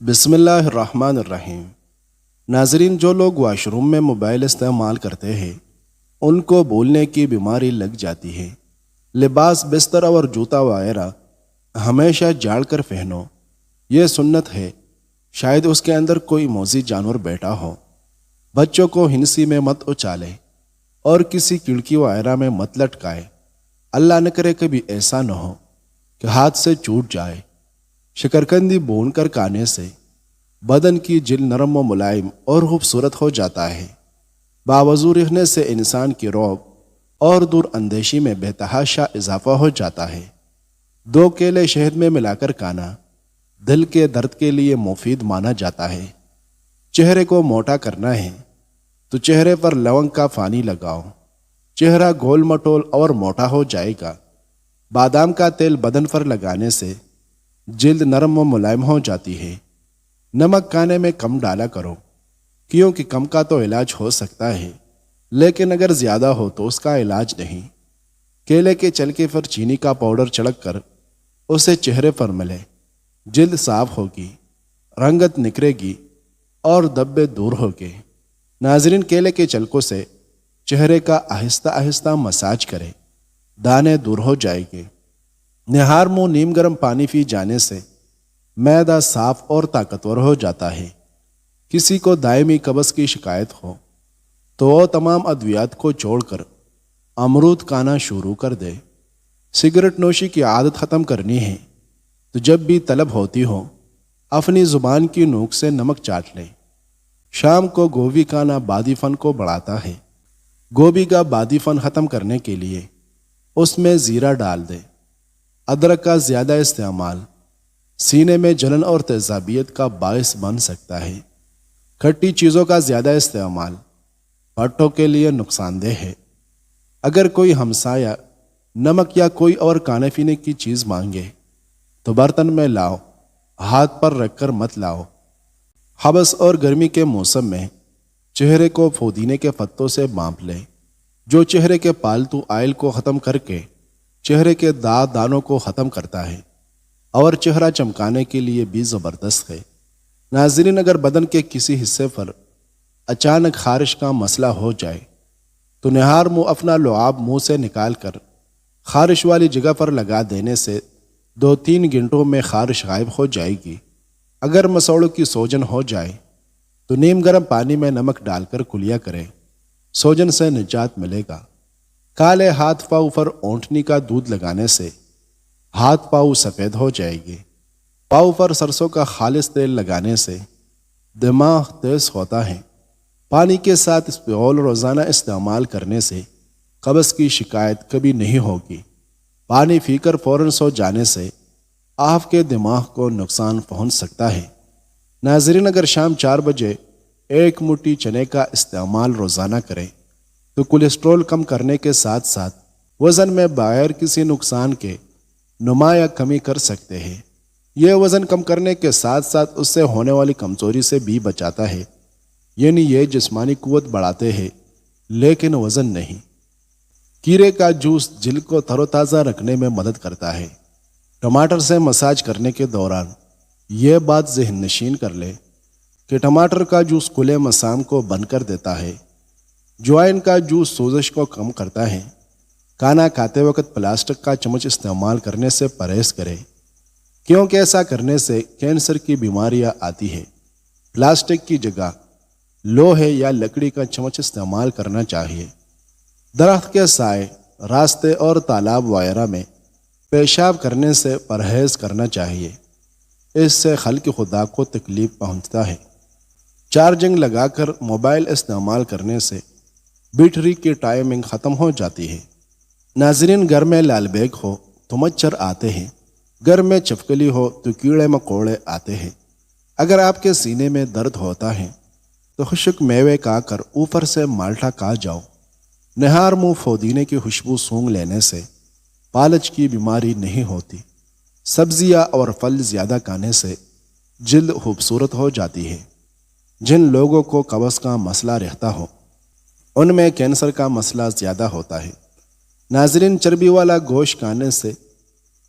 بسم اللہ الرحمن الرحیم۔ ناظرین، جو لوگ واش روم میں موبائل استعمال کرتے ہیں ان کو بھولنے کی بیماری لگ جاتی ہے۔ لباس، بستر اور جوتا وغیرہ ہمیشہ جھاڑ کر پہنو، یہ سنت ہے۔ شاید اس کے اندر کوئی موذی جانور بیٹھا ہو۔ بچوں کو ہنسی میں مت اچالے اور کسی کھڑکی وغیرہ میں مت لٹکائے۔ اللہ نہ کرے کبھی ایسا نہ ہو کہ ہاتھ سے چھوٹ جائے۔ شکرکندی بھون کر کھانے سے بدن کی جلد نرم و ملائم اور خوبصورت ہو جاتا ہے۔ باوضو رہنے سے انسان کی رعب اور دور اندیشی میں بے تحاشا اضافہ ہو جاتا ہے۔ 2 کیلے شہد میں ملا کر کھانا دل کے درد کے لیے مفید مانا جاتا ہے۔ چہرے کو موٹا کرنا ہے تو چہرے پر لونگ کا پانی لگاؤ، چہرہ گول مٹول اور موٹا ہو جائے گا۔ بادام کا تیل بدن پر لگانے سے جلد نرم و ملائم ہو جاتی ہے۔ نمک کھانے میں کم ڈالا کرو، کیونکہ کم کا تو علاج ہو سکتا ہے لیکن اگر زیادہ ہو تو اس کا علاج نہیں۔ کیلے کے چھلکے پر چینی کا پاؤڈر چھڑک کر اسے چہرے پر ملے، جلد صاف ہوگی، رنگت نکھرے گی اور دبے دور ہوگے۔ ناظرین، کیلے کے چھلکوں سے چہرے کا آہستہ آہستہ مساج کرے، دانے دور ہو جائیں گے۔ نہار منہ نیم گرم پانی پی جانے سے معدہ صاف اور طاقتور ہو جاتا ہے۔ کسی کو دائمی قبض کی شکایت ہو تو وہ تمام ادویات کو چھوڑ کر امرود کھانا شروع کر دے۔ سگریٹ نوشی کی عادت ختم کرنی ہے تو جب بھی طلب ہوتی ہو اپنی زبان کی نوک سے نمک چاٹ لے۔ شام کو گوبھی کھانا بادی فن کو بڑھاتا ہے۔ گوبھی کا بادی فن ختم کرنے کے لیے اس میں زیرہ ڈال دے۔ ادرک کا زیادہ استعمال سینے میں جلن اور تیزابیت کا باعث بن سکتا ہے۔ کھٹی چیزوں کا زیادہ استعمال پٹھوں کے لیے نقصان دہ ہے۔ اگر کوئی ہمسایہ نمک یا کوئی اور کھانے پینے کی چیز مانگے تو برتن میں لاؤ، ہاتھ پر رکھ کر مت لاؤ۔ حبس اور گرمی کے موسم میں چہرے کو پودینے کے پتوں سے بانپ لے، جو چہرے کے پالتو آئل کو ختم کر کے چہرے کے دانوں کو ختم کرتا ہے اور چہرہ چمکانے کے لیے بھی زبردست ہے۔ ناظرین، اگر بدن کے کسی حصے پر اچانک خارش کا مسئلہ ہو جائے تو نہار منہ اپنا لعاب منہ سے نکال کر خارش والی جگہ پر لگا دینے سے 2-3 گھنٹوں میں خارش غائب ہو جائے گی۔ اگر مسوڑوں کی سوجن ہو جائے تو نیم گرم پانی میں نمک ڈال کر کلیا کریں، سوجن سے نجات ملے گا۔ کالے ہاتھ پاؤں پر اونٹنی کا دودھ لگانے سے ہاتھ پاؤں سفید ہو جائے گے۔ پاؤں پر سرسوں کا خالص تیل لگانے سے دماغ تیز ہوتا ہے۔ پانی کے ساتھ اسپیول روزانہ استعمال کرنے سے قبض کی شکایت کبھی نہیں ہوگی۔ پانی پی کر فوراً سو جانے سے آپ کے دماغ کو نقصان پہنچ سکتا ہے۔ ناظرین، اگر شام 4 بجے 1 مٹھی چنے کا استعمال روزانہ کریں تو کولیسٹرول کم کرنے کے ساتھ ساتھ وزن میں بغیر کسی نقصان کے نمایاں کمی کر سکتے ہیں۔ یہ وزن کم کرنے کے ساتھ ساتھ اس سے ہونے والی کمزوری سے بھی بچاتا ہے، یعنی یہ جسمانی قوت بڑھاتے ہیں لیکن وزن نہیں۔ کیرے کا جوس جلد کو تر و تازہ رکھنے میں مدد کرتا ہے۔ ٹماٹر سے مساج کرنے کے دوران یہ بات ذہن نشین کر لے کہ ٹماٹر کا جوس کلے مسام کو بند کر دیتا ہے۔ جوائن کا جوس سوزش کو کم کرتا ہے۔ کھانا کھاتے وقت پلاسٹک کا چمچ استعمال کرنے سے پرہیز کرے، کیونکہ ایسا کرنے سے کینسر کی بیماریاں آتی ہے۔ پلاسٹک کی جگہ لوہے یا لکڑی کا چمچ استعمال کرنا چاہیے۔ درخت کے سائے، راستے اور تالاب وغیرہ میں پیشاب کرنے سے پرہیز کرنا چاہیے، اس سے خلق خدا کو تکلیف پہنچتا ہے۔ چارجنگ لگا کر موبائل استعمال کرنے سے بیٹری کی ٹائمنگ ختم ہو جاتی ہے۔ ناظرین، گھر میں لال بیگ ہو تو مچھر آتے ہیں، گھر میں چپکلی ہو تو کیڑے مکوڑے آتے ہیں۔ اگر آپ کے سینے میں درد ہوتا ہے تو خشک میوے کھا کر اوپر سے مالٹا کھا جاؤ۔ نہار منہ پودینے کی خوشبو سونگھ لینے سے پالج کی بیماری نہیں ہوتی۔ سبزیاں اور پھل زیادہ کھانے سے جلد خوبصورت ہو جاتی ہے۔ جن لوگوں کو قبض کا مسئلہ رہتا ہو ان میں کینسر کا مسئلہ زیادہ ہوتا ہے۔ ناظرین، چربی والا گوشت کھانے سے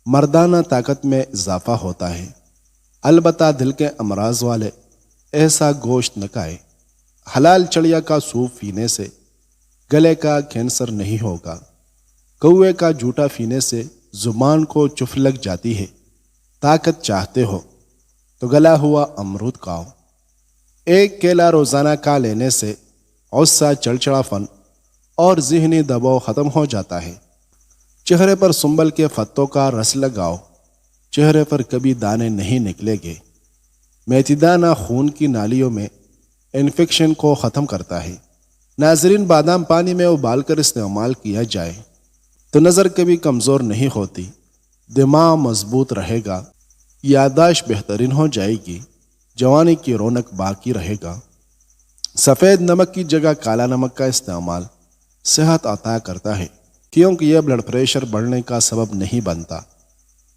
مردانہ طاقت میں اضافہ ہوتا ہے۔ البتہ دل کے امراض والے ایسا گوشت نہ کھائے۔ حلال چڑیا کا سوپ پینے سے گلے کا کینسر نہیں ہوگا۔ کوے کا جوٹا پینے سے زبان کو چف لگ جاتی ہے۔ طاقت چاہتے ہو تو گلا ہوا امرود کھاؤ۔ ایک کیلا روزانہ کھا لینے سے غصہ، چڑچڑاپن اور ذہنی دباؤ ختم ہو جاتا ہے۔ چہرے پر سنبل کے پتوں کا رس لگاؤ، چہرے پر کبھی دانے نہیں نکلیں گے۔ میتھی دانہ خون کی نالیوں میں انفیکشن کو ختم کرتا ہے۔ ناظرین، بادام پانی میں ابال کر استعمال کیا جائے تو نظر کبھی کمزور نہیں ہوتی، دماغ مضبوط رہے گا، یادداشت بہترین ہو جائے گی، جوانی کی رونق باقی رہے گا۔ سفید نمک کی جگہ کالا نمک کا استعمال صحت عطا کرتا ہے، کیونکہ یہ بلڈ پریشر بڑھنے کا سبب نہیں بنتا۔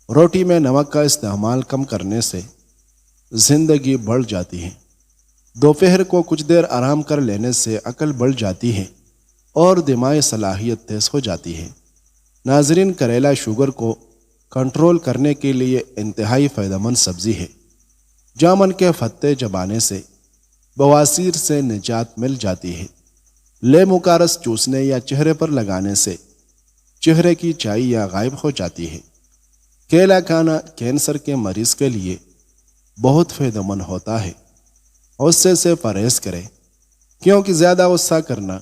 روٹی میں نمک کا استعمال کم کرنے سے زندگی بڑھ جاتی ہے۔ دوپہر کو کچھ دیر آرام کر لینے سے عقل بڑھ جاتی ہے اور دماغی صلاحیت تیز ہو جاتی ہے۔ ناظرین، کریلا شوگر کو کنٹرول کرنے کے لیے انتہائی فائدہ مند سبزی ہے۔ جامن کے پتے چبانے سے بواسیر سے نجات مل جاتی ہے۔ لیمو کا رس چوسنے یا چہرے پر لگانے سے چہرے کی چائیاں غائب ہو جاتی ہے۔ کیلا کھانا کینسر کے مریض کے لیے بہت فائدہ مند ہوتا ہے۔ غصے سے پرہیز کریں، کیونکہ زیادہ غصہ کرنا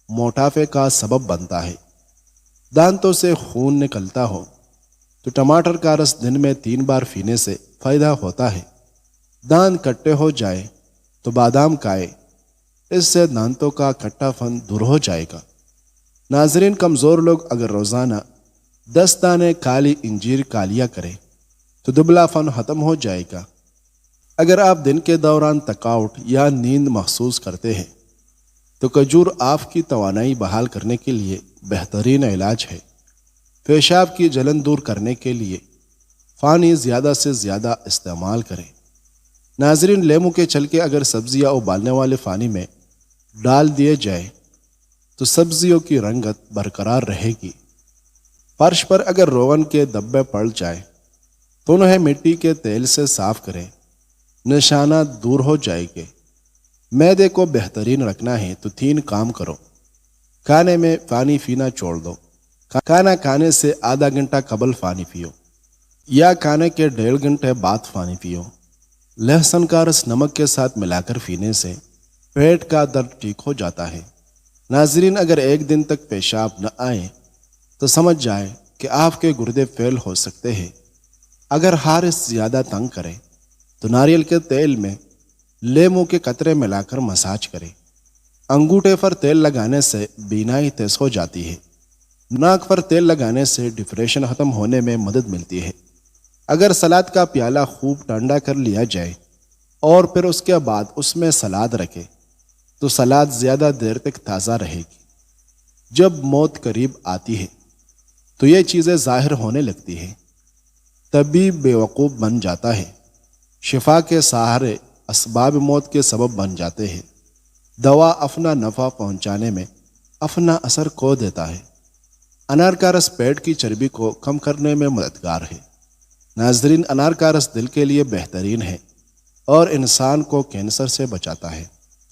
موٹاپے کا سبب بنتا ہے۔ دانتوں سے خون نکلتا ہو تو ٹماٹر کا رس دن میں 3 بار پینے سے فائدہ ہوتا ہے۔ دانت کھٹے ہو جائے تو بادام کھائے، اس سے دانتوں کا کھٹا پن دور ہو جائے گا۔ ناظرین، کمزور لوگ اگر روزانہ 10 دانے کالی انجیر کھا لیا کریں تو دبلا پن ختم ہو جائے گا۔ اگر آپ دن کے دوران تھکاوٹ یا نیند محسوس کرتے ہیں تو کھجور آپ کی توانائی بحال کرنے کے لیے بہترین علاج ہے۔ پیشاب کی جلن دور کرنے کے لیے پانی زیادہ سے زیادہ استعمال کریں۔ ناظرین، لیمو کے چھلکے اگر سبزیاں ابالنے والے پانی میں ڈال دیے جائے تو سبزیوں کی رنگت برقرار رہے گی۔ فرش پر اگر روغن کے دبے پڑ جائیں تو انہیں مٹی کے تیل سے صاف کریں، نشانات دور ہو جائیں گے۔ معدے کو بہترین رکھنا ہے تو 3 کام کرو۔ کھانے میں پانی پینا چھوڑ دو۔ کھانا کھانے سے آدھا گھنٹہ قبل پانی پیو یا کھانے کے 1.5 گھنٹے بعد پانی پیو۔ لہسن کا رس نمک کے ساتھ ملا کر پینے سے پیٹ کا درد ٹھیک ہو جاتا ہے۔ ناظرین، اگر 1 دن تک پیشاب نہ آئے تو سمجھ جائے کہ آپ کے گردے فیل ہو سکتے ہیں۔ اگر ہارس زیادہ تنگ کرے تو ناریل کے تیل میں لیمو کے قطرے ملا کر مساج کریں۔ انگوٹھے پر تیل لگانے سے بینائی تیز ہو جاتی ہے۔ ناک پر تیل لگانے سے ڈپریشن ختم ہونے میں مدد ملتی ہے۔ اگر سلاد کا پیالہ خوب ٹھنڈا کر لیا جائے اور پھر اس کے بعد اس میں سلاد رکھے تو سلاد زیادہ دیر تک تازہ رہے گی۔ جب موت قریب آتی ہے تو یہ چیزیں ظاہر ہونے لگتی ہیں۔ طبیب بیوقوف بن جاتا ہے۔ شفا کے سہارے اسباب موت کے سبب بن جاتے ہیں۔ دوا اپنا نفع پہنچانے میں اپنا اثر کھو دیتا ہے۔ انار کا رس پیٹ کی چربی کو کم کرنے میں مددگار ہے۔ ناظرین، انار کا رس دل کے لیے بہترین ہے اور انسان کو کینسر سے بچاتا ہے۔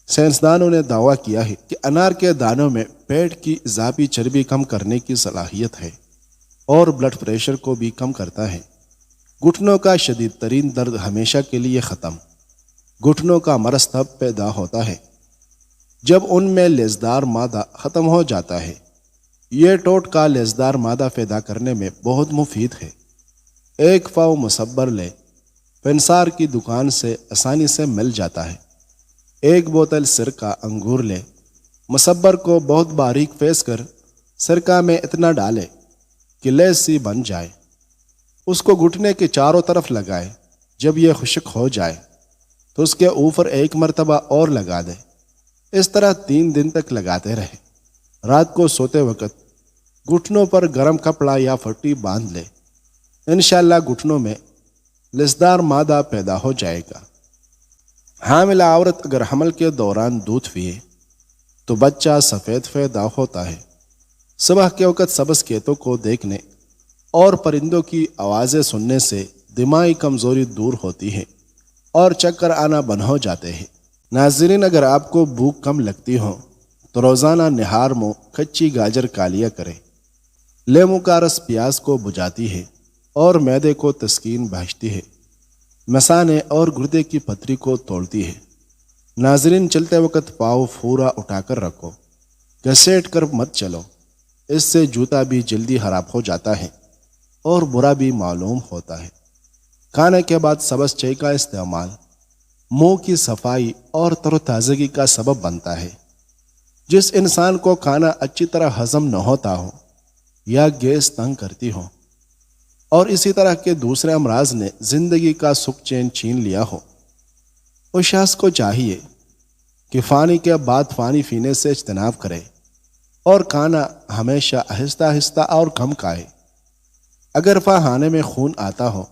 سائنسدانوں نے دعویٰ کیا ہے کہ انار کے دانوں میں پیٹ کی اضافی چربی کم کرنے کی صلاحیت ہے اور بلڈ پریشر کو بھی کم کرتا ہے۔ گھٹنوں کا شدید ترین درد ہمیشہ کے لیے ختم۔ گھٹنوں کا مرض تب پیدا ہوتا ہے جب ان میں لیسدار مادہ ختم ہو جاتا ہے۔ یہ ٹوٹکا لیسدار مادہ پیدا کرنے میں بہت مفید ہے۔ 1 پاؤ مصبر لے، پنسار کی دکان سے آسانی سے مل جاتا ہے۔ 1 بوتل سرکہ انگور لے، مصبر کو بہت باریک پیس کر سرکہ میں اتنا ڈالے کہ لیس سی بن جائے۔ اس کو گھٹنے کے چاروں طرف لگائے۔ جب یہ خشک ہو جائے تو اس کے اوپر 1 مرتبہ اور لگا دے۔ اس طرح 3 دن تک لگاتے رہے۔ رات کو سوتے وقت گھٹنوں پر گرم کپڑا یا پٹی باندھ لے۔ انشاءاللہ گھٹنوں میں لسدار مادہ پیدا ہو جائے گا۔ حاملہ عورت اگر حمل کے دوران دودھ پیے تو بچہ سفید پیدا ہوتا ہے۔ صبح کے وقت سبز کھیتوں کو دیکھنے اور پرندوں کی آوازیں سننے سے دماغی کمزوری دور ہوتی ہے اور چکر آنا بند ہو جاتے ہیں۔ ناظرین، اگر آپ کو بھوک کم لگتی ہو تو روزانہ نہار میں کچی گاجر کھا لیا کریں۔ لیمو کا رس پیاس کو بجھاتی ہے اور معدے کو تسکین بخشتی ہے، مثانے اور گردے کی پتھری کو توڑتی ہے۔ ناظرین، چلتے وقت پاؤں پورا اٹھا کر رکھو، گھسیٹ کر مت چلو، اس سے جوتا بھی جلدی خراب ہو جاتا ہے اور برا بھی معلوم ہوتا ہے۔ کھانے کے بعد سبز چائے کا استعمال منہ کی صفائی اور تر و تازگی کا سبب بنتا ہے۔ جس انسان کو کھانا اچھی طرح ہضم نہ ہوتا ہو یا گیس تنگ کرتی ہو اور اسی طرح کے دوسرے امراض نے زندگی کا سکھ چین چھین لیا ہو، اس شخص کو چاہیے کہ فانی کے بعد فانی پینے سے اجتناب کرے اور کھانا ہمیشہ آہستہ آہستہ اور کم کھائے۔ اگر فاہانے میں خون آتا ہو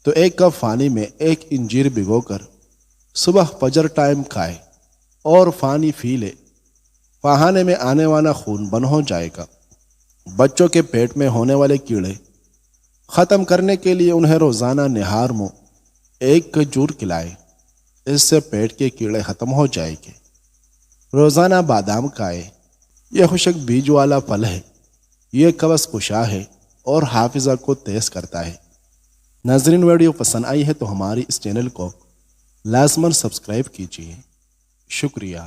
تو 1 کپ پانی میں 1 انجیر بھگو کر صبح فجر ٹائم کھائے اور پانی پی لے، فاہانے میں آنے والا خون بند ہو جائے گا۔ بچوں کے پیٹ میں ہونے والے کیڑے ختم کرنے کے لیے انہیں روزانہ نہار میں 1 کھجور کھلائے، اس سے پیٹ کے کیڑے ختم ہو جائیں گے۔ روزانہ بادام کھائے، یہ خشک بیج والا پھل ہے، یہ قبض کشا ہے اور حافظہ کو تیز کرتا ہے۔ ناظرین، ویڈیو پسند آئی ہے تو ہماری اس چینل کو لازماً سبسکرائب کیجیے۔ شکریہ۔